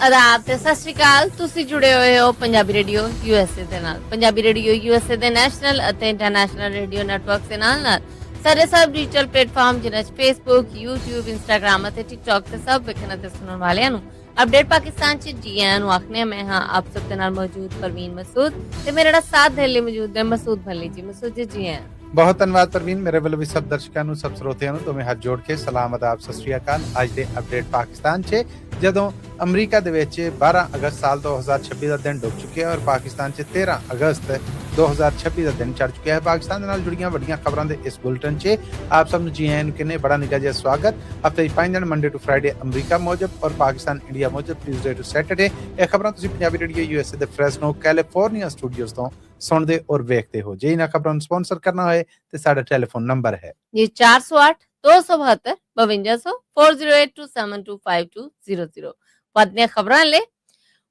ਆਦਾਬ ਤੇ ਸਤਿ ਸ਼੍ਰੀ ਅਕਾਲ। ਤੁਸੀਂ ਜੁੜੇ ਹੋਏ ਹੋ ਪੰਜਾਬੀ ਰੇਡੀਓ USA ਦੇ ਨਾਲ। ਪੰਜਾਬੀ ਰੇਡੀਓ USA ਦੇ ਨੈਸ਼ਨਲ ਅਤੇ ਇੰਟਰਨੈਸ਼ਨਲ ਰੇਡੀਓ ਨੈਟਵਰਕ ਦੇ ਨਾਲ ਸਾਡੇ ਸਭ ਡਿਜੀਟਲ ਪਲੇਟਫਾਰਮ ਜਿਨ੍ਹਾਂ 'ਚ ਫੇਸਬੁੱਕ, YouTube, ਇੰਸਟਾਗ੍ਰਾਮ ਅਤੇ ਟਿਕਟੌਕ ਤੇ ਸਭ ਵੇਖਣ ਅਤੇ ਸੁਣਨ ਵਾਲਿਆਂ ਨੂੰ ਅਪਡੇਟ ਪਾਕਿਸਤਾਨ 'ਚ ਜੀ ਆਇਆਂ ਨੂੰ ਆਖਦੇ। ਮੈਂ ਹਾਂ ਆਪ ਸਭ ਦੇ ਨਾਲ ਮੌਜੂਦ ਪਰਵੀਨ ਮਸੂਦ ਤੇ ਮੇਰੇ ਨਾਲ ਸਾਥ ਦੇਣ ਲਈ ਮੌਜੂਦ ਹੈ ਮਸੂਦ ਭੱਲੀ ਜੀ। ਮਸੂਦ ਜੀ ਆਇਆਂ। ਬਹੁਤ ਧੰਨਵਾਦ ਪਰਵੀਨ। ਮੇਰੇ ਵੱਲੋਂ ਵੀ ਸਭ ਦਰਸ਼ਕਾਂ ਨੂੰ, ਸਭ ਸਰੋਤਿਆਂ ਨੂੰ ਦੋਵੇਂ ਹੱਥ ਜੋੜ ਕੇ ਸਲਾਮ ਆਦਾਬ, ਸਤਿ ਸ਼੍ਰੀ ਅਕਾਲ। ਅੱਜ ਦੇ ਅਪਡੇਟ ਪਾਕਿਸਤਾਨ 'ਚ ਜਦੋਂ ਅਮਰੀਕਾ ਦੇ ਵਿੱਚ 12 ਅਗਸਤ ਸਾਲ 2026 ਦਾ ਦਿਨ ਡੁੱਬ ਚੁੱਕਿਆ ਔਰ ਪਾਕਿਸਤਾਨ 'ਚ 13 ਅਗਸਤ 2026 ਦਾ ਦਿਨ ਚੜ ਚੁੱਕਿਆ ਹੈ। ਪਾਕਿਸਤਾਨ ਦੇ ਨਾਲ ਜੁੜੀਆਂ ਵੱਡੀਆਂ ਖਬਰਾਂ ਦੇ ਇਸ ਬੁਲਟਨ 'ਚ ਆਪ ਸਭ ਨੂੰ ਜੀ ਆਇਆਂ ਨੂੰ ਕਹਿੰਦੇ। ਬੜਾ ਨਿੱਘਾ ਜਿਹਾ ਸਵਾਗਤ। ਹਫ਼ਤੇ 'ਚ 5 ਦਿਨ ਮੰਡੇ ਟੂ ਫਰਾਈਡੇ ਅਮਰੀਕਾ ਮੌਜਬ ਔਰ ਪਾਕਿਸਤਾਨ ਇੰਡੀਆ ਮੌਜਬ ਟਿਊਜ਼ਡੇ ਟੂ ਸੈਟਰਡੇ। ਇਹ ਖਬਰਾਂ ਤੁਸੀਂ ਪੰਜਾਬੀ ਰੇਡੀਓ USA ਦੇ ਫ੍ਰੈਸਨੋ ਕੈਲੀਫੋਰਨੀਆ ਸਟੂਡੀਓਜ਼ ਤੋਂ ਸੁਣਦੇ ਔਰ ਵੇਖਦੇ ਹੋ। ਜੇ ਇਹਨਾਂ ਖਬਰਾਂ ਨੂੰ ਸਪਾਂਸਰ ਕਰਨਾ ਹੋਏ ਤੇ ਸਾਡਾ ਟੈਲੀਫੋਨ ਨੰਬਰ ਹੈ ਜੀ 408-272 5200 4082725200। ਵੱਧਦੀਆਂ ਖਬਰਾਂ ਲੈ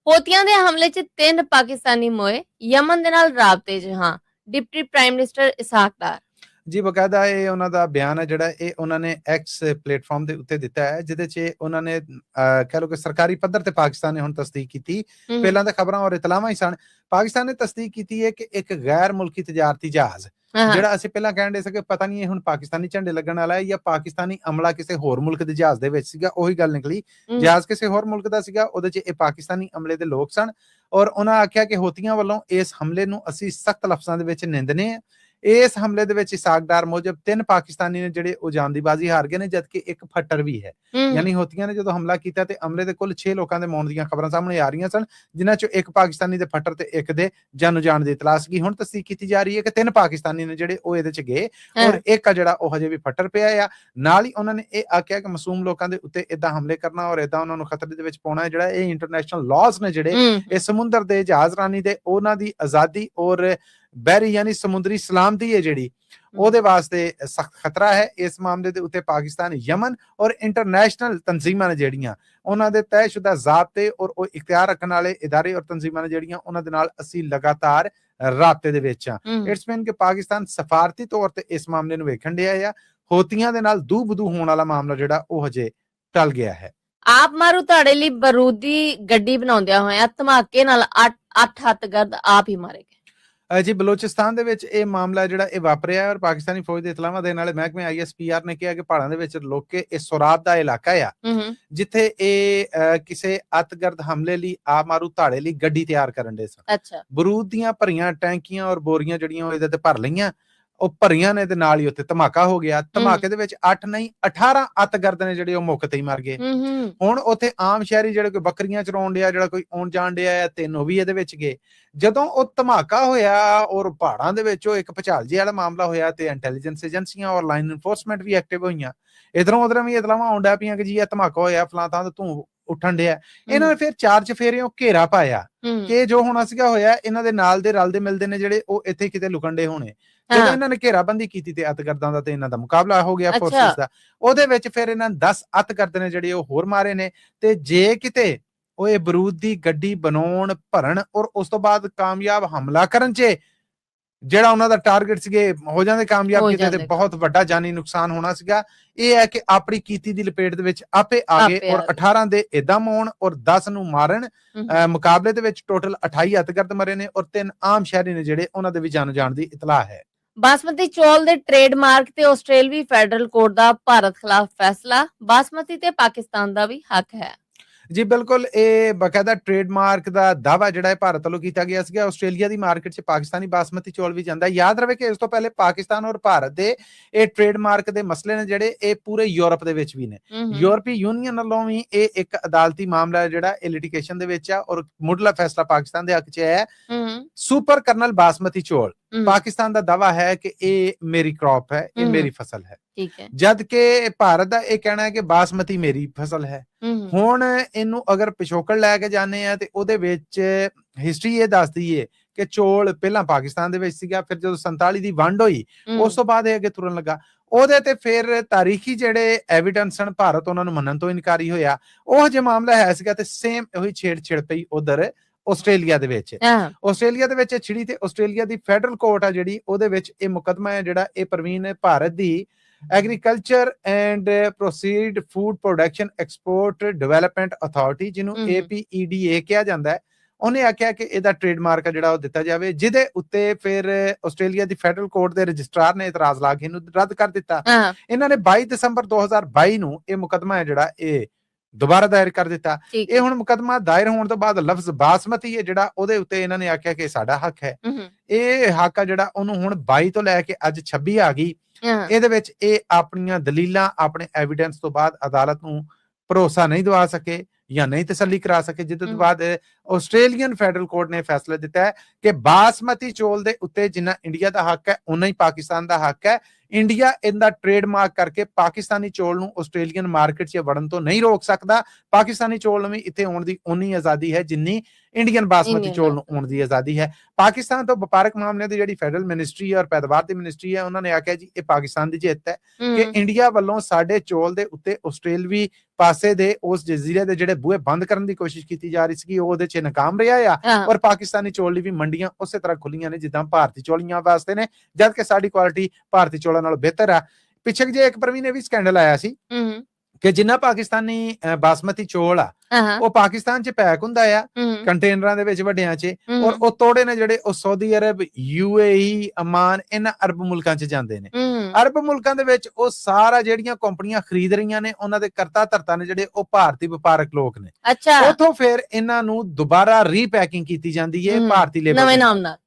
ਹੋਤੀਆਂ ਦੇ ਹਮਲੇ 'ਚ 3 ਪਾਕਿਸਤਾਨੀ ਮੋਏ। ਯਮਨ ਦੇ ਨਾਲ ਰਾਬਤੇ 'ਚ ਹਾਂ ਡਿਪਟੀ ਪ੍ਰਾਈਮ ਮਿਨਿਸਟਰ ਇਸਹਾਕ ਡਾਰ ਜੀ। ਬਕਾਇਦਾ ਇਹ ਉਹਨਾਂ ਦਾ ਬਿਆਨ ਹੈ ਜਿਹੜਾ ਇਹ ਉਹਨਾਂ ਨੇ ਐਕਸ ਪਲੇਟਫਾਰਮ ਦੇ ਉੱਤੇ ਦਿੱਤਾ ਹੈ, ਜਿਹਦੇ 'ਚ ਉਹਨਾਂ ਨੇ ਕਹਿ ਲਓ ਕਿ ਸਰਕਾਰੀ ਪੱਧਰ ਤੇ ਪਾਕਿਸਤਾਨ ਨੇ ਹੁਣ ਤਸਦੀਕ ਕੀਤੀ। ਪਹਿਲਾਂ ਤਾਂ ਖਬਰਾਂ ਔਰ ਇਤਲਾਵਾਂ ਹੀ ਸਨ। ਪਾਕਿਸਤਾਨ ਨੇ ਤਸਦੀਕ ਕੀਤੀ ਹੈ ਕਿ ਇੱਕ ਗੈਰ ਮੁਲਕੀ ਤਜਾਰਤੀ ਜਹਾਜ਼ ਜਿਹੜਾ ਅਸੀਂ ਪਹਿਲਾਂ ਕਹਿਣ ਦੇ ਸਕੇ ਪਤਾ ਨਹੀਂ ਇਹ ਹੁਣ ਪਾਕਿਸਤਾਨੀ ਝੰਡੇ ਲੱਗਣ ਵਾਲਾ ਹੈ ਜਾਂ ਪਾਕਿਸਤਾਨੀ ਅਮਲਾ ਕਿਸੇ ਹੋਰ ਮੁਲਕ ਦੇ ਜਹਾਜ਼ ਦੇ ਵਿੱਚ ਸੀਗਾ। ਉਹੀ ਗੱਲ ਨਿਕਲੀ, ਜਹਾਜ਼ ਕਿਸੇ ਹੋਰ ਮੁਲਕ ਦਾ ਸੀਗਾ, ਉਹਦੇ 'ਚ ਇਹ ਪਾਕਿਸਤਾਨੀ ਅਮਲੇ ਦੇ ਲੋਕ ਸਨ। ਔਰ ਉਹਨਾਂ ਆਖਿਆ ਕਿ ਹੋਤੀਆਂ ਵੱਲੋਂ ਇਸ ਹਮਲੇ ਨੂੰ ਅਸੀਂ ਸਖਤ ਲਫ਼ਜ਼ਾਂ ਦੇ ਵਿੱਚ ਨਿੰਦਨੇ ਆ। ਇਸ ਹਮਲੇ ਦੇ ਵਿੱਚ ਇਸਹਾਕ ਡਾਰ ਮੁਜਬ 3 ਪਾਕਿਸਤਾਨੀ ਨੇ ਜਿਹੜੇ ਉਹ ਜਾਨ ਦੀ ਬਾਜ਼ੀ ਹਾਰ ਗਏ ਨੇ, ਜਦਕਿ ਇੱਕ ਫੱਟਰ ਵੀ ਹੈ। ਯਾਨੀ ਹੋਤੀਆਂ ਨੇ ਜਦੋਂ ਹਮਲਾ ਕੀਤਾ ਤੇ ਅਮਲੇ ਦੇ ਕੁੱਲ 6 ਲੋਕਾਂ ਦੇ ਮੌਤ ਦੀਆਂ ਖਬਰਾਂ ਸਾਹਮਣੇ ਆ ਰਹੀਆਂ ਸਨ, ਜਿਨ੍ਹਾਂ ਚੋਂ ਇੱਕ ਪਾਕਿਸਤਾਨੀ ਦੇ ਫੱਟਰ ਤੇ ਇੱਕ ਦੇ ਜਾਨੋ ਜਾਨ ਦੀ ਇਤਲਾਹ ਸੀਗੀ। ਹੁਣ ਤਸਦੀਕ ਕੀਤੀ ਜਾ ਰਹੀ ਹੈ ਕਿ 3 ਪਾਕਿਸਤਾਨੀ ਨੇ ਜਿਹੜੇ ਉਹ ਇਹਦੇ 'ਚ ਗਏ ਔਰ ਇੱਕ ਆ ਜਿਹੜਾ ਉਹ ਹਜੇ ਵੀ ਫੱਟਰ ਪਿਆ ਆ। ਨਾਲ ਹੀ ਉਹਨਾਂ ਨੇ ਇਹ ਆਖਿਆ ਕਿ ਮਾਸੂਮ ਲੋਕਾਂ ਦੇ ਉੱਤੇ ਏਦਾਂ ਹਮਲੇ ਕਰਨਾ ਔਰ ਏਦਾਂ ਉਹਨਾਂ ਨੂੰ ਖਤਰੇ ਦੇ ਵਿੱਚ ਪਾਉਣਾ ਜਿਹੜਾ ਇਹ ਇੰਟਰਨੈਸ਼ਨਲ ਲਾਜ਼ ਨੇ ਜਿਹੜੇ ਇਹ ਸਮੁੰਦਰ ਦੇ ਜਹਾਜ਼ਰਾਨੀ ਦੇ ਉਹਨਾਂ ਦੀ ਆਜ਼ਾਦੀ ਔਰ ਬਹਿਰੀ ਯਾਨੀ ਸਮੁੰਦਰੀ ਸਲਾਮਤੀ ਹੈ ਜਿਹੜੀ ਉਹਦੇ ਵਾਸਤੇ ਸਖਤ ਖਤਰਾ ਹੈ। ਇਸ ਮਾਮਲੇ ਦੇ ਉੱਤੇ ਪਾਕਿਸਤਾਨ, ਯਮਨ ਔਰ ਇੰਟਰਨੈਸ਼ਨਲ ਤਨਜ਼ੀਮਾਂ ਨੇ ਜਿਹੜੀਆਂ ਉਹਨਾਂ ਦੇ ਤੈਅਸ਼ੁਦਾ ਜ਼ਾਬਤੇ ਔਰ ਉਹ ਇਖਤਿਆਰ ਰੱਖਣ ਵਾਲੇ ਇਦਾਰੇ ਔਰ ਤਨਜ਼ੀਮਾਂ ਨੇ ਜਿਹੜੀਆਂ ਉਹਨਾਂ ਦੇ ਨਾਲ ਅਸੀਂ ਲਗਾਤਾਰ ਰਾਬਤੇ ਦੇ ਵਿੱਚ ਆ। ਇਟਸ ਮੀਨ ਕਿ ਪਾਕਿਸਤਾਨ ਸਫਾਰਤੀ ਤੌਰ ਤੇ ਇਸ ਮਾਮਲੇ ਨੂੰ ਵੇਖਣ ਡਿਆ ਆ। ਹੋਤੀਆਂ ਦੇ ਨਾਲ ਦੂ ਬਦੂ ਹੋਣ ਵਾਲਾ ਮਾਮਲਾ ਜਿਹੜਾ ਉਹ ਹਜੇ ਟਲ ਗਿਆ ਹੈ। ਆਪ ਮਾਰੂ ਤੁਹਾਡੇ ਲਈ ਬਰੂਦੀ ਗੱਡੀ ਬਣਾਉਂਦਿਆਂ ਹੋਇਆ ਧਮਾਕੇ ਨਾਲ 8 ਹੱਤਗਰਦ ਆਪ ਹੀ ਮਾਰੇ ਗਏ। ਜੀ ਬਲੋਚਿਸਤਾਨ ਦੇ ਵਿੱਚ ਇਹ ਮਾਮਲਾ ਜਿਹੜਾ ਇਹ ਵਾਪਰਿਆ ਔਰ ਪਾਕਿਸਤਾਨੀ ਫੌਜ ਦੇ ਇਤਲਾਵਾਂ ਦੇਣ ਵਾਲੇ ਮਹਿਕਮੇ ISPR ਨੇ ਕਿਹਾ ਕਿ ਪਹਾੜਾਂ ਦੇ ਵਿੱਚ ਲੋਕ ਕੇ ਇਹ ਸੁਰਾਬ ਦਾ ਇਲਾਕਾ ਆ ਜਿੱਥੇ ਇਹ ਕਿਸੇ ਅਤਗਰਦ ਹਮਲੇ ਲਈ ਆਪ ਮਾਰੂ ਧਾੜੇ ਲਈ ਗੱਡੀ ਤਿਆਰ ਕਰਨ ਦੇ ਸਨ। ਅੱਛਾ। ਬਰੂਦ ਦੀਆਂ ਭਰੀਆਂ ਟੈਂਕੀਆਂ ਔਰ ਬੋਰੀਆਂ ਜਿਹੜੀਆਂ ਉਹ ਇਹਦੇ ਤੇ ਭਰ ਲਈਆਂ, ਉਹ ਭਰੀਆਂ ਨੇ ਤੇ ਨਾਲ ਹੀ ਉੱਥੇ ਧਮਾਕਾ ਹੋ ਗਿਆ। ਧਮਾਕੇ ਦੇ ਵਿੱਚ 8 ਨਹੀਂ 18 ਅਤਗਰਦ ਨੇ ਜਿਹੜੇ ਉਹ ਮੌਕੇ ਤੇ ਹੀ ਮਰ ਗਏ। ਹੁਣ ਉੱਥੇ ਆਮ ਸ਼ਹਿਰੀ ਜਿਹੜੇ ਕੋਈ ਬੱਕਰੀਆਂ ਚਰਾਉਣ ਡਿਆ, ਜਿਹੜਾ ਕੋਈ ਆਉਣ ਜਾਣ ਡਿਆ, 3 ਉਹ ਵੀ ਇਹਦੇ ਵਿੱਚ ਗਏ। ਜਦੋਂ ਉਹ ਧਮਾਕਾ ਹੋਇਆ ਔਰ ਪਹਾੜਾਂ ਦੇ ਵਿੱਚ ਉਹ ਇੱਕ ਭੁਚਾਲ ਜਿਹੇ ਵਾਲਾ ਮਾਮਲਾ ਹੋਇਆ ਤੇ ਇੰਟੈਲੀਜੈਂਸ ਏਜੰਸੀਆਂ ਔਰ ਲਾਈਨ ਇਨਫੋਰਸਮੈਂਟ ਵੀ ਐਕਟਿਵ ਹੋਈਆਂ। ਇਧਰੋਂ ਉਧਰੋਂ ਵੀ ਇਤਲਾਵਾਂ ਆਉਣ ਡਿਆ ਪਈਆਂ ਕਿ ਜੀ ਇਹ ਧਮਾਕਾ ਹੋਇਆ ਫਲਾਂ ਥਾਂ ਤੇ ਧੂੰ ਉੱਠਣ ਡਿਆ। ਇਹਨਾਂ ਨੇ ਫਿਰ 4 ਚਫੇਰਿਓਂ ਘੇਰਾ ਪਾਇਆ ਕਿ ਜੋ ਹੋਣਾ ਸੀਗਾ ਹੋਇਆ। ਇਹਨਾਂ ਦੇ ਨਾਲ ਦੇ ਰਲਦੇ ਮਿਲਦੇ ਨੇ ਜਿਹੜੇ ਉਹ ਇੱਥੇ ਕਿਤੇ ਲੁਕਣ ਡੇ ਹੋਣੇ। ਜਦੋਂ ਇਹਨਾਂ ਨੇ ਘੇਰਾਬੰਦੀ ਕੀਤੀ ਤੇ ਅਤਗਰਦਾਂ ਦਾ ਤੇ ਇਹਨਾਂ ਦਾ ਮੁਕਾਬਲਾ ਹੋ ਗਿਆ ਫੋਰਸਿਸ ਦਾ। ਉਹਦੇ ਵਿੱਚ ਫਿਰ ਇਹਨਾਂ 10 ਅਤਗਰਦ ਨੇ ਜਿਹੜੇ ਉਹ ਹੋਰ ਮਾਰੇ ਨੇ। ਤੇ ਜੇ ਕਿਤੇ ਉਹ ਇਹ ਬਰੂਦ ਦੀ ਗੱਡੀ ਬਣਾਉਣ, ਭਰਨ ਔਰ ਉਸ ਤੋਂ ਬਾਅਦ ਕਾਮਯਾਬ ਹਮਲਾ ਕਰਨ 'ਚ ਜਿਹੜਾ ਉਹਨਾਂ ਦਾ ਟਾਰਗੇਟ ਸੀਗੇ ਹੋ ਜਾਂਦੇ ਕਾਮਯਾਬ, ਕਿਤੇ ਤੇ ਬਹੁਤ ਵੱਡਾ ਜਾਨੀ ਨੁਕਸਾਨ ਹੋਣਾ ਸੀਗਾ। ਇਹ ਹੈ ਕਿ ਆਪਣੀ ਕੀਤੀ ਦੀ ਲਪੇਟ ਦੇ ਵਿੱਚ ਆਪੇ ਆ ਗਏ ਔਰ 18 ਦੇ ਏਦਾਂ ਮੌਣ ਔਰ 10 ਨੂੰ ਮਾਰਨ। ਮੁਕਾਬਲੇ ਦੇ ਵਿੱਚ ਟੋਟਲ 28 ਅਤਗਰਦ ਮਰੇ ਨੇ ਔਰ 3 ਆਮ ਸ਼ਹਿਰੀ ਨੇ ਜਿਹੜੇ ਉਹਨਾਂ ਦੇ ਵੀ ਜਾਨੋ ਜਾਣ ਦੀ ਇਤਲਾਹ ਹੈ। ਬਾਸਮਤੀ ਚੌਲ ਦੇ ਟ੍ਰੇਡਮਾਰਕ ਤੇ ਆਸਟ੍ਰੇਲੀਆਈ ਫੈਡਰਲ ਕੋਰਟ ਦਾ ਭਾਰਤ ਖਿਲਾਫ ਫੈਸਲਾ। ਬਾਸਮਤੀ ਤੇ ਪਾਕਿਸਤਾਨ ਦਾ ਵੀ ਹੱਕ ਹੈ। ਜੀ ਬਿਲਕੁਲ, ਇਹ ਬਕਾਇਦਾ ਟ੍ਰੇਡਮਾਰਕ ਦਾ ਦਾਅਵਾ ਜਿਹੜਾ ਹੈ ਭਾਰਤ ਵੱਲੋਂ ਕੀਤਾ ਗਿਆ ਸੀਗਾ। ਆਸਟ੍ਰੇਲੀਆ ਦੀ ਮਾਰਕੀਟ 'ਚ ਪਾਕਿਸਤਾਨੀ ਬਾਸਮਤੀ ਚੌਲ ਵੀ ਜਾਂਦਾ। ਯਾਦ ਰਵੇ ਕਿ ਇਸ ਤੋਂ ਪਹਿਲੇ ਪਾਕਿਸਤਾਨ ਔਰ ਭਾਰਤ ਦੇ ਇਹ ਟ੍ਰੇਡਮਾਰਕ ਦੇ ਮਸਲੇ ਨੇ ਜਿਹੜੇ ਇਹ ਪੂਰੇ ਯੂਰਪ ਦੇ ਵਿੱਚ ਵੀ ਨੇ। ਯੂਰਪੀ ਯੂਨੀਅਨ ਵੱਲੋਂ ਵੀ ਇਹ ਇੱਕ ਅਦਾਲਤੀ ਮਾਮਲਾ ਜਿਹੜਾ ਇਹ ਲਿਟੀਗੇਸ਼ਨ ਦੇ ਵਿੱਚ ਆ ਔਰ ਮੁੱਢਲਾ ਫੈਸਲਾ ਪਾਕਿਸਤਾਨ ਦੇ ਹੱਕ 'ਚ ਹੈ। ਸੁਪਰ ਕਰਨਲ ਬਾਸਮਤੀ ਚੌਲ ਪਾਕਿਸਤਾਨ ਦਾ ਦਾਅਵਾ ਹੈ ਕਿ ਇਹ ਮੇਰੀ ਕ੍ਰੌਪ ਹੈ, ਇਹ ਮੇਰੀ ਫਸਲ ਹੈ, ਜਦ ਕਿ ਭਾਰਤ ਦਾ ਇਹ ਕਹਿਣਾ ਹੈ ਕਿ ਬਾਸਮਤੀ ਮੇਰੀ ਫਸਲ ਹੈ। ਹੁਣ ਇਹਨੂੰ ਅਗਰ ਪਿਛੋਕੜ ਲੈ ਕੇ ਜਾਂਦੇ ਆ ਤੇ ਉਹਦੇ ਵਿੱਚ ਹਿਸਟਰੀ ਇਹ ਦੱਸਦੀ ਏ ਕਿ ਚੌਲ ਪਹਿਲਾਂ ਪਾਕਿਸਤਾਨ ਦੇ ਵਿੱਚ ਸੀਗਾ। ਫਿਰ ਜਦੋਂ 47 ਦੀ ਵੰਡ ਹੋਈ ਉਸ ਤੋਂ ਬਾਅਦ ਇਹ ਅੱਗੇ ਤੁਰਨ ਲੱਗਾ। ਉਹਦੇ ਤੇ ਫਿਰ ਤਾਰੀਖੀ ਜਿਹੜੇ ਐਵੀਡੈਂਸ ਹਨ ਭਾਰਤ ਉਹਨਾਂ ਨੂੰ ਮੰਨਣ ਤੋਂ ਇਨਕਾਰੀ ਹੋਇਆ। ਉਹ ਜੇ ਮਾਮਲਾ ਹੈ ਸੀਗਾ ਤੇ ਸੇਮ ਉਹੀ ਛੇੜ ਪਈ ਉਧਰ ਆਸਟ੍ਰੇਲੀਆ ਦੇ ਵਿੱਚ। ਆਸਟ੍ਰੇਲੀਆ ਦੇ ਵਿੱਚ ਛਿੜੀ ਤੇ ਆਸਟ੍ਰੇਲੀਆ ਦੀ ਫੈਡਰਲ ਕੋਰਟ ਆ ਜਿਹੜੀ ਉਹਦੇ ਵਿੱਚ ਇਹ ਮੁਕਦਮਾ ਹੈ ਜਿਹੜਾ ਇਹ ਪ੍ਰਵੀਨ ਭਾਰਤ ਦੀ agriculture and proceed food production export development authority, ਜਿਹਨੂੰ APEDA ਕਿਹਾ ਜਾਂਦਾ ਹੈ, ਉਹਨੇ ਆਖਿਆ ਕਿ ਇਹਦਾ ਟ੍ਰੇਡਮਾਰਕ ਜਿਹੜਾ ਉਹ ਦਿੱਤਾ ਜਾਵੇ, ਜਿਹਦੇ ਉੱਤੇ ਫਿਰ ਆਸਟ੍ਰੇਲੀਆ ਦੀ ਫੈਡਰਲ ਕੋਰਟ ਦੇ ਰਜਿਸਟਰਾਰ ਨੇ ਇਤਰਾਜ਼ ਲਾ ਕੇ ਇਹਨੂੰ ਰੱਦ ਕਰ ਦਿੱਤਾ। ਇਹਨਾਂ ਨੇ 22 ਦਸੰਬਰ 2022 ਨੂੰ ਇਹ ਮੁਕੱਦਮਾ ਹੈ ਜਿਹੜਾ ਇਹ ਦੁਬਾਰਾ ਦਾਇਰ ਕਰ ਦਿੱਤਾ। ਇਹ ਹੁਣ ਮੁਕੱਦਮਾ ਦਾਇਰ ਹੋਣ ਤੋਂ ਬਾਅਦ ਲਫ਼ਜ਼ ਬਾਸਮਤੀ ਹੈ ਜਿਹੜਾ ਉਹਦੇ ਉੱਤੇ ਇਹਨਾਂ ਨੇ ਆਖਿਆ ਕਿ ਸਾਡਾ ਹੱਕ ਹੈ। ਇਹ ਹੱਕ ਆ ਜਿਹੜਾ ਉਹਨੂੰ ਹੁਣ 22 ਤੋਂ ਲੈ ਕੇ ਅੱਜ 26 ਆ ਗਈ। ਇਹਦੇ ਵਿੱਚ ਇਹ ਆਪਣੀਆਂ ਦਲੀਲਾਂ, ਆਪਣੇ ਐਵੀਡੈਂਸ ਤੋਂ ਬਾਅਦ ਅਦਾਲਤ ਨੂੰ ਭਰੋਸਾ ਨਹੀਂ ਦਵਾ ਸਕੇ ਜਾਂ ਨਹੀਂ ਤਸੱਲੀ ਕਰਾ ਸਕੇ, ਜਿਹਦੇ ਤੋਂ ਬਾਅਦ ਆਸਟ੍ਰੇਲੀਅਨ ਫੈਡਰਲ ਕੋਰਟ ਨੇ ਫੈਸਲਾ ਦਿੱਤਾ ਹੈ ਕਿ ਬਾਸਮਤੀ ਚੌਲ ਦੇ ਉੱਤੇ ਜਿੰਨਾ ਇੰਡੀਆ ਦਾ ਹੱਕ ਹੈ ਉਨਾ ਹੀ ਪਾਕਿਸਤਾਨ ਦਾ ਹੱਕ ਹੈ। ਇੰਡੀਆ ਇਹਦਾ ਟ੍ਰੇਡਮਾਰਕ ਕਰਕੇ ਪਾਕਿਸਤਾਨੀ ਚੌਲ ਨੂੰ ਆਸਟ੍ਰੇਲੀਅਨ ਮਾਰਕੀਟ 'ਚ ਵੜਨ ਤੋਂ ਨਹੀਂ ਰੋਕ ਸਕਦਾ। ਪਾਕਿਸਤਾਨੀ ਚੌਲ ਨੂੰ ਵੀ ਇੱਥੇ ਆਉਣ ਦੀ ਉਨੀ ਆਜ਼ਾਦੀ ਹੈ ਜਿੰਨੀ ਇੰਡੀਅਨ ਬਾਸਮਤੀ ਚੌਲ ਨੂੰ ਆਉਣ ਦੀ ਆਜ਼ਾਦੀ ਹੈ। ਪਾਕਿਸਤਾਨ ਤੋਂ ਵਪਾਰਕ ਮਾਮਲਿਆਂ ਦੀ ਜਿਹੜੀ ਫੈਡਰਲ ਮਿਨਿਸਟਰੀ ਹੈ ਔਰ ਪੈਦਾਵਾਰ ਦੀ ਮਿਨਿਸਟਰੀ ਹੈ, ਉਹਨਾਂ ਨੇ ਆਖਿਆ ਜੀ ਇਹ ਪਾਕਿਸਤਾਨ ਦੀ ਜਿੱਤ ਹੈ ਕਿ ਇੰਡੀਆ ਵੱਲੋਂ ਸਾਡੇ ਚੌਲ ਦੇ ਉੱਤੇ ਆਸਟ੍ਰੇਲਵੀ ਪਾਸੇ ਦੇ ਉਸ ਜਜ਼ੀਰੇ ਦੇ ਜਿਹੜੇ ਬੂਹੇ ਬੰਦ ਕਰਨ ਦੀ ਕੋਸ਼ਿਸ਼ ਕੀਤੀ ਜਾ ਰਹੀ ਸੀ, ਉਹ ਉਹਦੇ 'ਚ ਨਾਕਾਮ ਰਿਹਾ ਆ। ਔਰ ਪਾਕਿਸਤਾਨੀ ਚੌਲ ਲਈ ਵੀ ਮੰਡੀਆਂ ਉਸੇ ਤਰ੍ਹਾਂ ਖੁੱਲੀਆਂ ਨੇ ਜਿੱਦਾਂ ਭਾਰਤੀ ਚੌਲੀਆਂ ਵਾਸਤੇ ਨੇ, ਜਦ ਕਿ ਸਾਡੀ ਕੁਆਲਿਟੀ ਭਾਰਤੀ ਚੌਲਾਂ ਨਾਲੋਂ ਬਿਹਤਰ ਆ। ਪਿੱਛੇ ਜੇ ਇੱਕ ਪ੍ਰਵੀਨ ਇਹ ਵੀ ਸਕੈਂਡਲ ਆਇਆ ਸੀ ਕਿ ਜਿੰਨਾ ਪਾਕਿਸਤਾਨੀ ਬਾਸਮਤੀ ਚੌਲ ਆ ਉਹ ਪਾਕਿਸਤਾਨ 'ਚ ਪੈਕ ਹੁੰਦਾ ਆ ਕੰਟੇਨਰਾਂ ਦੇ ਵਿੱਚ ਵੱਡਿਆਂ 'ਚ, ਔਰ ਉਹ ਤੋੜੇ ਨੇ ਜਿਹੜੇ ਉਹ ਸਾਊਦੀ ਅਰਬ, UAE, ਅਮਾਨ, ਇਹਨਾਂ ਅਰਬ ਮੁਲਕਾਂ 'ਚ ਜਾਂਦੇ ਨੇ। ਅਰਬ ਮੁਲਕਾਂ ਦੇ ਵਿੱਚ ਉਹ ਸਾਰਾ ਜਿਹੜੀਆਂ ਕੰਪਨੀਆਂ ਖਰੀਦ ਰਹੀਆਂ ਨੇ ਉਹਨਾਂ ਦੇ ਕਰਤਾ ਧਰਤਾ ਨੇ ਜਿਹੜੇ ਉਹ ਭਾਰਤੀ ਵਪਾਰਕ ਲੋਕ ਨੇ। ਉਥੋਂ ਫਿਰ ਇਹਨਾਂ ਨੂੰ ਦੁਬਾਰਾ ਰੀਪੈਕਿੰਗ ਕੀਤੀ ਜਾਂਦੀ ਹੈ ਭਾਰਤੀ ਲੇਬਲ,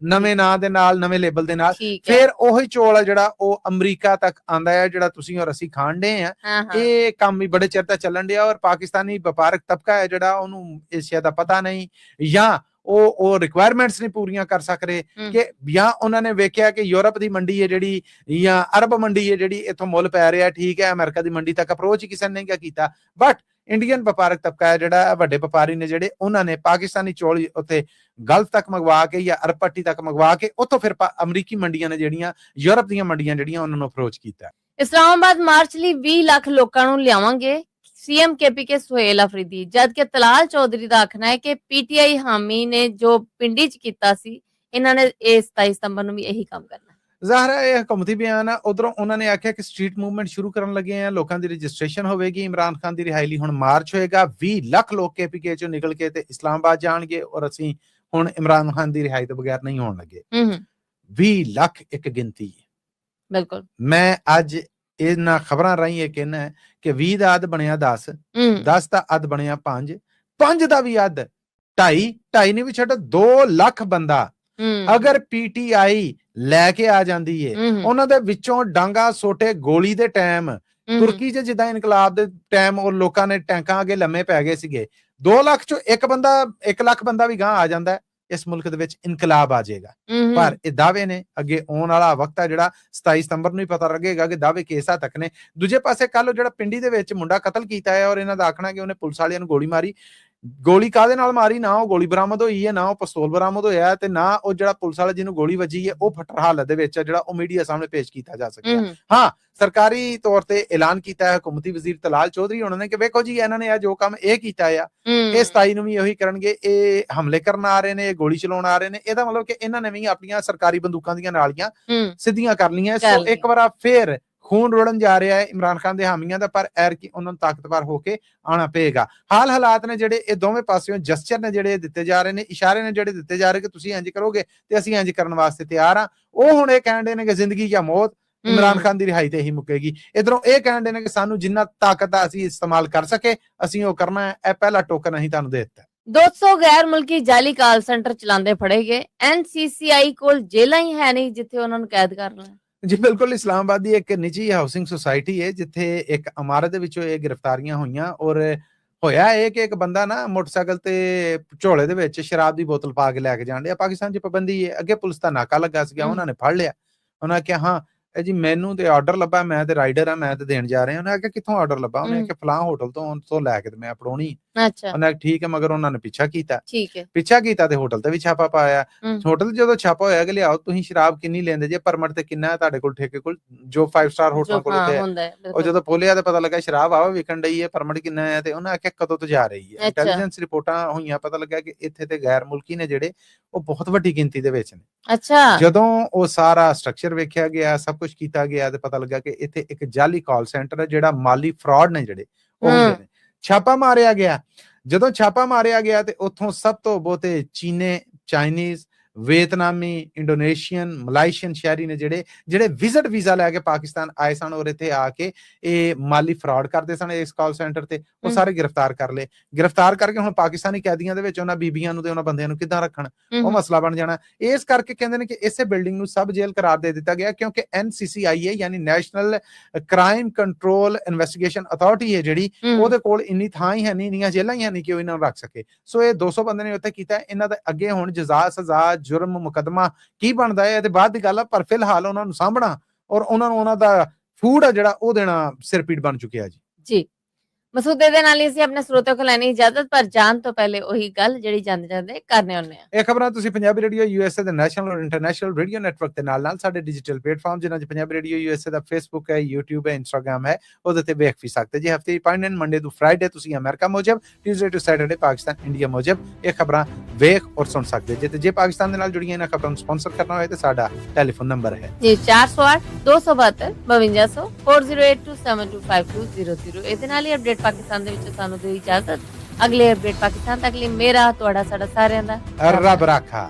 ਨਵੇਂ ਨਾਂ ਦੇ ਨਾਲ, ਨਵੇਂ ਲੇਬਲ ਦੇ ਨਾਲ। ਫਿਰ ਉਹੀ ਚੌਲ ਆ ਜਿਹੜਾ ਉਹ ਅਮਰੀਕਾ ਤੱਕ ਆਂਦਾ ਹੈ ਜਿਹੜਾ ਤੁਸੀਂ ਔਰ ਅਸੀਂ ਖਾਣ ਡੇ ਆ। ਇਹ ਕੰਮ ਵੀ ਬੜੇ ਚਿਰ ਤੱਕ ਚੱਲਣ ਡਿਆ ਔਰ ਪਾਕਿਸਤਾਨੀ ਵਪਾਰਕ ਤਬਕਾ ਹੈ ਜਿਹੜਾ ਉਹਨੂੰ ਇਸ ਚੀਜ਼ ਦਾ ਪਤਾ ਨਹੀਂ, ਜਾਂ ਉਹ ਰਿਕੁਆਇਰਮੈਂਟਸ ਨਹੀਂ ਪੂਰੀਆਂ ਕਰ ਸਕ ਰਹੇ, ਕਿ ਜਾਂ ਉਹਨਾਂ ਨੇ ਵੇਖਿਆ ਕਿ ਯੂਰਪ ਦੀ ਮੰਡੀ ਹੈ ਜਿਹੜੀ ਜਾਂ ਅਰਬ ਮੰਡੀ ਹੈ ਜਿਹੜੀ ਇੱਥੋਂ ਮੁੱਲ ਪੈ ਰਿਹਾ, ਠੀਕ ਹੈ, ਅਮਰੀਕਾ ਦੀ ਮੰਡੀ ਤੱਕ ਅਪਰੋਚ ਹੀ ਕਿਸੇ ਨੇ ਨਹੀਂ ਕੀਤਾ। ਬਟ ਇੰਡੀਅਨ ਵਪਾਰਕ ਤਬਕਾ ਹੈ ਜਿਹੜਾ ਵੱਡੇ ਵਪਾਰੀ ਨੇ ਜਿਹੜੇ ਉਹਨਾਂ ਨੇ ਪਾਕਿਸਤਾਨੀ ਚੌਲ ਉੱਥੇ ਗਲਫ ਤੱਕ ਮੰਗਵਾ ਕੇ ਜਾਂ ਅਰਬ ਪੱਟੀ ਤੱਕ ਮੰਗਵਾ ਕੇ ਉੱਥੋਂ ਫਿਰ ਅਮਰੀਕੀ ਮੰਡੀਆਂ ਨੇ ਜਿਹੜੀਆਂ ਯੂਰਪ ਦੀਆਂ ਮੰਡੀਆਂ ਜਿਹੜੀਆਂ ਉਹਨਾਂ ਨੂੰ ਅਪਰੋਚ ਕੀਤਾ। ਇਸਲਾਮਾਬਾਦ ਮਾਰਚ ਲਈ 20 ਲੱਖ ਲੋਕਾਂ ਨੂੰ ਲਿਆਵਾਂਗੇ, सीएम KPK ਸੁਹੇਲ ਅਫਰੀਦੀ। ਜਦਕਿ ਤਲਾਲ ਚੌਧਰੀ ਦਾ ਆਖਣਾ ਹੈ ਕਿ PTI ਹਾਮੀ ਨੇ ਜੋ ਪਿੰਡੀ 'ਚ ਕੀਤਾ ਸੀ, ਇਹਨਾਂ ਨੇ ਇਹ 27 ਸਤੰਬਰ ਨੂੰ ਵੀ ਇਹੀ ਕੰਮ ਕਰਨਾ। ਜ਼ਾਹਰ ਹੈ ਇਹ ਹਕੂਮਤੀ ਬਿਆਨ ਆ। ਉਧਰੋਂ ਉਹਨਾਂ ਨੇ ਆਖਿਆ ਕਿ ਸਟਰੀਟ ਮੂਵਮੈਂਟ ਸ਼ੁਰੂ ਕਰਨ ਲੱਗੇ ਆ, ਲੋਕਾਂ ਦੀ ਰਜਿਸਟ੍ਰੇਸ਼ਨ ਹੋਵੇਗੀ, ਇਮਰਾਨ ਖਾਨ ਦੀ ਰਿਹਾਈ ਲਈ ਹੁਣ ਮਾਰਚ ਹੋਏਗਾ, 20 ਲੱਖ ਲੋਕ KPK 'ਚੋਂ ਨਿਕਲ ਕੇ ਤੇ ਇਸਲਾਮਾਬਾਦ ਜਾਣਗੇ ਔਰ ਅਸੀਂ ਹੁਣ ਇਮਰਾਨ ਖਾਨ ਦੀ ਰਿਹਾਈ ਤੋਂ ਬਗੈਰ ਨਹੀਂ ਹੋਣ ਲੱਗੇ। 20 ਲੱਖ ਇੱਕ ਗਿਣਤੀ ਹੈ। ਬਿਲਕੁਲ, ਮੈਂ ਅੱਜ ਇਹਨਾਂ ਖਬਰਾਂ ਰਾਹੀਂ ਇਹ ਕਹਿਣਾ ਹੈ ਕਿ 20 ਦਾ ਅੱਧ ਬਣਿਆ 10, 10 ਦਾ ਅੱਧ ਬਣਿਆ 5, 5 ਦਾ ਵੀ ਅੱਧ 2.5, 2.5 ਨੇ ਵੀ ਛੱਡ 2 ਲੱਖ ਬੰਦਾ ਅਗਰ PTI ਲੈ ਕੇ ਆ ਜਾਂਦੀ ਹੈ, ਉਹਨਾਂ ਦੇ ਵਿੱਚੋਂ ਡਾਂਗਾ ਸੋਟੇ ਗੋਲੀ ਦੇ ਟਾਈਮ ਤੁਰਕੀ 'ਚ ਜਿੱਦਾਂ ਇਨਕਲਾਬ ਦੇ ਟਾਈਮ ਉਹ ਲੋਕਾਂ ਨੇ ਟੈਂਕਾਂ ਅੱਗੇ ਲੰਮੇ ਪੈ ਗਏ ਸੀਗੇ, 2 ਲੱਖ ਚੋਂ 1 ਲੱਖ ਬੰਦਾ ਵੀ ਗਾਂ ਆ ਜਾਂਦਾ, ਇਸ ਮੁਲਕ ਦੇ ਵਿੱਚ ਇਨਕਲਾਬ ਆ ਜਾਏਗਾ। ਪਰ ਇਹ ਦਾਅਵੇ ਨੇ, ਅੱਗੇ ਆਉਣ ਵਾਲਾ ਵਕਤ ਆ ਜਿਹੜਾ 27 ਸਤੰਬਰ ਨੂੰ ਹੀ ਪਤਾ ਲੱਗੇਗਾ ਕਿ ਦਾਅਵੇ ਕਿਸ ਹੱਦ ਤੱਕ ਨੇ। ਦੂਜੇ ਪਾਸੇ ਕੱਲ ਜਿਹੜਾ ਪਿੰਡੀ ਦੇ ਵਿੱਚ ਮੁੰਡਾ ਕਤਲ ਕੀਤਾ ਹੈ ਔਰ ਇਹਨਾਂ ਦਾ ਆਖਣਾ ਕਿ ਉਹਨੇ ਪੁਲਿਸ ਵਾਲਿਆਂ ਨੂੰ ਗੋਲੀ ਮਾਰੀ, ਗੋਲੀ ਕਾਹਦੇ ਨਾਲ ਮਾਰੀ, ਨਾ ਉਹ ਗੋਲੀ ਬਰਾਮਦ ਹੋਈ ਹੈ, ਨਾ ਉਹ ਪਿਸਤੌਲ ਬਰਾਮਦ ਹੋਇਆ ਤੇ ਨਾ ਉਹ ਜਿਹੜਾ ਪੁਲਿਸ ਵਾਲਾ ਜਿਹਨੂੰ ਗੋਲੀ ਵੱਜੀ ਹੈ ਉਹ ਫੱਟੜ ਹਾਲਤ ਦੇ ਵਿੱਚ ਜਿਹੜਾ ਉਹ ਮੀਡੀਆ ਸਾਹਮਣੇ ਪੇਸ਼ ਕੀਤਾ ਜਾ ਸਕਿਆ। ਹਾਂ, ਸਰਕਾਰੀ ਤੌਰ ਤੇ ਐਲਾਨ ਕੀਤਾ ਹੈ ਹਕੂਮਤੀ ਵਜ਼ੀਰ ਤਲਾਲ ਚੌਧਰੀ ਉਹਨਾਂ ਨੇ ਕਿ ਵੇਖੋ ਜੀ ਇਹਨਾਂ ਨੇ ਜੋ ਕੰਮ ਇਹ ਕੀਤਾ ਆ, ਇਹ 27 ਨੂੰ ਵੀ ਉਹੀ ਕਰਨਗੇ, ਇਹ ਹਮਲੇ ਕਰਨ ਆ ਰਹੇ ਨੇ, ਇਹ ਗੋਲੀ ਚਲਾਉਣ ਆ ਰਹੇ ਨੇ। ਇਹਦਾ ਮਤਲਬ ਕਿ ਇਹਨਾਂ ਨੇ ਵੀ ਆਪਣੀਆਂ ਸਰਕਾਰੀ ਬੰਦੂਕਾਂ ਦੀਆਂ ਨਾਲੀਆਂ ਸਿੱਧੀਆਂ ਕਰ ਲਈਆਂ। ਸੋ ਇੱਕ ਵਾਰ ਫੇਰ ਖੂਨ ਰੋੜਨ ਜਾ ਰਿਹਾ ਹੈ ਇਮਰਾਨ ਖਾਨ ਦੇ ਹਾਮੀਆਂ ਦਾ, ਪਰ ਐਰਕੀ ਉਹਨਾਂ ਨੂੰ ਤਾਕਤਵਰ ਹੋ ਕੇ ਆਉਣਾ ਪਏਗਾ। ਹਾਲਾਤ ਨੇ ਜਿਹੜੇ ਇਹ ਦੋਵੇਂ ਪਾਸਿਓਂ ਜਸਚਰ ਨੇ ਜਿਹੜੇ ਦਿੱਤੇ ਜਾ ਰਹੇ ਨੇ, ਇਸ਼ਾਰੇ ਨੇ ਜਿਹੜੇ ਦਿੱਤੇ ਜਾ ਰਹੇ ਕਿ ਤੁਸੀਂ ਇੰਜ ਕਰੋਗੇ ਤੇ ਅਸੀਂ ਇੰਜ ਕਰਨ ਵਾਸਤੇ ਤਿਆਰ ਆ। ਉਹ ਹੁਣ ਇਹ ਕਹਿੰਦੇ ਨੇ ਕਿ ਜ਼ਿੰਦਗੀ ਜਾਂ ਮੌਤ, ਇਮਰਾਨ ਖਾਨ ਦੀ ਰਿਹਾਈ ਤੇ ਹੀ ਮੁੱਕੇਗੀ। ਇਧਰੋਂ ਇਹ ਕਹਿੰਦੇ ਨੇ ਕਿ ਸਾਨੂੰ ਜਿੰਨਾ ਤਾਕਤ ਦਾ ਅਸੀਂ ਇਸਤੇਮਾਲ ਕਰ ਸਕੇ ਅਸੀਂ ਉਹ ਕਰਨਾ ਹੈ। ਇਹ ਪਹਿਲਾ ਟੋਕਨ ਅਸੀਂ ਤੁਹਾਨੂੰ ਦੇ ਦਿੱਤਾ। 200 ਗੈਰ ਮੁਲਕੀ ਜਾਲੀ ਕਾਲ ਸੈਂਟਰ ਚਲਾਉਂਦੇ ਫੜੇ ਗਏ। NCCI ਕੋਲ ਜੇਲਾਂ ਹੀ ਹੈ ਨਹੀਂ ਜਿੱਥੇ ਉਹਨਾਂ ਨੂੰ ਕੈਦ ਕਰ ਲੈਣ। ਜੀ ਬਿਲਕੁਲ, ਇਸਲਾਮਾਬਾਦ ਦੀ ਇੱਕ ਨਿੱਜੀ ਹਾਊਸਿੰਗ ਸੁਸਾਇਟੀ ਹੈ ਜਿੱਥੇ ਇੱਕ ਇਮਾਰਤ ਦੇ ਵਿੱਚੋਂ ਇਹ ਗ੍ਰਿਫਤਾਰੀਆਂ ਹੋਈਆਂ ਔਰ ਹੋਇਆ ਇਹ ਕਿ ਇੱਕ ਬੰਦਾ ਨਾ ਮੋਟਰਸਾਈਕਲ ਤੇ ਝੋਲੇ ਦੇ ਵਿੱਚ ਸ਼ਰਾਬ ਦੀ ਬੋਤਲ ਪਾ ਕੇ ਲੈ ਕੇ ਜਾਣ ਡਿਆ। ਪਾਕਿਸਤਾਨ 'ਚ ਪਾਬੰਦੀ ਹੈ, ਅੱਗੇ ਪੁਲਿਸ ਦਾ ਨਾਕਾ ਲੱਗਾ ਸੀਗਾ, ਉਹਨਾਂ ਨੇ ਫੜ ਲਿਆ। ਉਹਨਾਂ ਕਿਹਾ ਹਾਂ ਇਹ ਜੀ ਮੈਨੂੰ ਤੇ ਆਰਡਰ ਲੱਭਾ, ਮੈਂ ਤੇ ਰਾਈਡਰ ਆ, ਮੈਂ ਤੇ ਦੇਣ ਜਾ ਰਿਹਾ। ਉਹਨੇ ਆਖਿਆ ਕਿੱਥੋਂ ਆਰਡਰ ਲੱਭਾ? ਉਹਨੇ ਆਖਿਆ ਫਲਾਂ ਹੋਟਲ ਤੋਂ ਲੈ ਕੇ ਤੇ ਮੈਂ ਫੜਾਉਣੀ। ਅੱਛਾ ਉਹਨਾਂ ਠੀਕ ਹੈ, ਮਗਰ ਉਹਨਾਂ ਨੇ ਪਿੱਛਾ ਕੀਤਾ ਠੀਕ ਹੈ ਤੇ ਹੋਟਲ ਤੇ ਵੀ ਛਾਪਾ ਪਾਇਆ। ਹੋਟਲ ਜਦੋਂ ਛਾਪਾ ਹੋਇਆ ਕਿ ਲਿਆਓ ਤੁਸੀਂ ਸ਼ਰਾਬ ਕਿੰਨੀ ਲੈਂਦੇ ਜੇ, ਪਰਮਿਟ ਤੇ ਕਿੰਨਾ ਹੈ ਤੁਹਾਡੇ ਕੋਲ, ਠੇਕੇ ਕੋਲ, ਜੋ 5 ਸਟਾਰ ਹੋਟਲਾਂ ਕੋਲ ਉੱਥੇ ਹੁੰਦਾ ਹੈ ਉਹ ਜਦੋਂ ਖੋਲਿਆ ਤੇ ਪਤਾ ਲੱਗਾ ਸ਼ਰਾਬ ਆਵਾ ਵਿਕਣ ਡਈ ਹੈ, ਪਰਮਿਟ ਕਿੰਨਾ ਹੈ, ਤੇ ਉਹਨਾਂ ਆਖਿਆ ਕਦੋਂ ਤੋਂ ਜਾ ਰਹੀ ਹੈ। ਇੰਟੈਲੀਜੈਂਸ ਰਿਪੋਰਟਾਂ ਹੋਈਆਂ, ਪਤਾ ਲੱਗਾ ਕਿ ਇੱਥੇ ਤੇ ਗੈਰ ਮੁਲਕੀ ਨੇ ਜਿਹੜੇ ਉਹ ਬਹੁਤ ਵੱਡੀ ਗਿਣਤੀ ਦੇ ਵਿੱਚ ਨੇ। ਅੱਛਾ ਜਦੋਂ ਉਹ ਸਾਰਾ ਸਟਰਕਚਰ ਵੇਖਿਆ ਗਿਆ, ਸਭ ਕੁਝ ਕੀਤਾ ਗਿਆ, ਤੇ ਪਤਾ ਲੱਗਾ ਕਿ ਇੱਥੇ ਇੱਕ ਜਾਲੀ ਕਾਲ ਸੈਂਟਰ ਹੈ ਜਿਹੜਾ ਮਾਲੀ ਫਰਾਡ ਨੇ ਜਿਹੜੇ ਉਹ ਹੁੰਦੇ ਨੇ। ਛਾਪਾ ਮਾਰਿਆ ਗਿਆ। ਜਦੋਂ ਛਾਪਾ ਮਾਰਿਆ ਗਿਆ ਤੇ ਉੱਥੋਂ ਸਭ ਤੋਂ ਬਹੁਤੇ ਚੀਨੇ, ਚਾਈਨੀਜ਼, ਵਿਅਤਨਾਮੀ, ਇੰਡੋਨੇਸ਼ੀਅਨ, ਮਲਾਈਸ਼ੀਅਨ ਸ਼ਹਿਰੀ ਨੇ ਜਿਹੜੇ ਵਿਜ਼ਿਟ ਵੀਜ਼ਾ ਲੈ ਕੇ ਪਾਕਿਸਤਾਨ ਆਏ ਸਨ ਔਰ ਇੱਥੇ ਆ ਕੇ ਇਹ ਮਾਲੀ ਫਰਾਡ ਕਰਦੇ ਸਨ ਇਸ ਕਾਲ ਸੈਂਟਰ ਤੇ, ਉਹ ਸਾਰੇ ਗ੍ਰਿਫਤਾਰ ਕਰ ਲਏ। ਗ੍ਰਿਫਤਾਰ ਕਰਕੇ ਹੁਣ ਪਾਕਿਸਤਾਨੀ ਕੈਦੀਆਂ ਦੇ ਵਿੱਚ ਉਹਨਾਂ ਬੀਬੀਆਂ ਨੂੰ ਤੇ ਉਹਨਾਂ ਬੰਦਿਆਂ ਨੂੰ ਕਿੱਦਾਂ ਰੱਖਣ, ਉਹ ਮਸਲਾ ਬਣ ਜਾਣਾ। ਇਸ ਕਰਕੇ ਕਹਿੰਦੇ ਨੇ ਕਿ ਇਸੇ ਬਿਲਡਿੰਗ ਨੂੰ ਸਬ ਜੇਲ੍ਹ ਕਰਾਰ ਦੇ ਦਿੱਤਾ ਗਿਆ, ਕਿਉਂਕਿ NCCIA ਯਾਨੀ national crime control investigation authority ਹੈ ਜਿਹੜੀ, ਉਹਦੇ ਕੋਲ ਇੰਨੀ ਥਾਂ ਹੀ ਹੈ ਨਹੀਂ, ਇੰਨੀਆਂ ਜੇਲ੍ਹਾਂ ਹੀ ਹੈ ਨਹੀਂ ਕਿ ਉਹ ਇਹਨਾਂ ਨੂੰ ਰੱਖ ਸਕੇ। ਸੋ ਇਹ 200 ਬੰਦੇ ਨੇ ਉੱਥੇ ਕੀਤਾ। ਇਹਨਾਂ ਦੇ ਅੱਗੇ ਹੁਣ ਜਜ਼ਾ, ਸਜ਼ਾ, ਜੁਰਮ, ਮੁਕੱਦਮਾ ਕੀ ਬਣਦਾ ਹੈ ਇਹਦੇ ਬਾਅਦ ਦੀ ਗੱਲ ਆ, ਪਰ ਫਿਲਹਾਲ ਉਹਨਾਂ ਨੂੰ ਸਾਂਭਣਾ ਔਰ ਉਹਨਾਂ ਨੂੰ ਉਹਨਾਂ ਦਾ ਫੂਡ ਆ ਜਿਹੜਾ ਉਹ ਦੇਣਾ ਸਿਰਪੀਟ ਬਣ ਚੁੱਕਿਆ ਜੀ। ਮਸੂਦੇ ਦੇ ਨਾਲ ਹੀ ਅਸੀਂ ਆਪਣੇ ਸਰੋਤਿਆਂ ਕੋਲ ਲੈਣੀ ਇਜਾਜ਼ਤ, ਪਰ ਜਾਣ ਤੋਂ ਪਹਿਲੇ ਉਹੀ ਗੱਲ ਜਿਹੜੀ ਜਾਂਦੇ ਜਾਂਦੇ ਕਰਨੇ ਹੁੰਦੇ ਆ। ਇਹ ਖਬਰਾਂ ਤੁਸੀਂ ਪੰਜਾਬੀ ਰੇਡੀਓ USA ਦੇ ਨੈਸ਼ਨਲ ਔਰ ਇੰਟਰਨੈਸ਼ਨਲ ਰੇਡੀਓ ਨੈਟਵਰਕ ਦੇ ਨਾਲ ਸਾਡੇ ਡਿਜੀਟਲ ਪਲੇਟਫਾਰਮ ਜਿਨ੍ਹਾਂ 'ਚ ਪੰਜਾਬੀ ਰੇਡੀਓ USA ਦਾ ਫੇਸਬੁੱਕ ਹੈ, YouTube ਹੈ, ਇੰਸਟਾਗ੍ਰਾਮ ਹੈ, ਉਹਦੇ ਤੇ ਵੇਖ ਵੀ ਸਕਦੇ ਜੀ। ਹਫਤੇ ਦੀ 5 ਦਿਨ ਮੰਡੇ ਤੋਂ ਫਰਾਈਡੇ ਤੁਸੀਂ ਅਮਰੀਕਾ ਮੁਜਬ, Tuesday to Saturday Pakistan India ਮੁਜਬ ਇਹ ਖਬਰਾਂ ਵੇਖ ਔਰ ਸੁਣ ਸਕਦੇ ਜੇ। ਤੇ ਜੇ ਪਾਕਿਸਤਾਨ ਦੇ ਨਾਲ ਜੁੜੀਆਂ ਇਹਨਾਂ ਖਬਰਾਂ ਨੂੰ ਸਪਾਂਸਰ ਕਰਨਾ ਹੋਏ ਤੇ ਸਾਡਾ ਟੈਲੀਫੋਨ ਨੰਬਰ ਹੈ ਜੀ 408 272 5200 4082725200। ਇਹਦੇ ਨਾਲ ਹੀ ਅਪਡੇਟ ਪਾਕਿਸਤਾਨ ਦੇ ਵਿੱਚ ਸਾਨੂੰ ਦੇ ਇਜਾਜ਼ਤ। ਅਗਲੇ ਅਪਡੇਟ ਪਾਕਿਸਤਾਨ ਤੱਕ ਲਈ ਮੇਰਾ ਤੁਹਾਡਾ ਸਾਡਾ ਸਾਰਿਆਂ ਦਾ ਰੱਬ ਰਾਖਾ।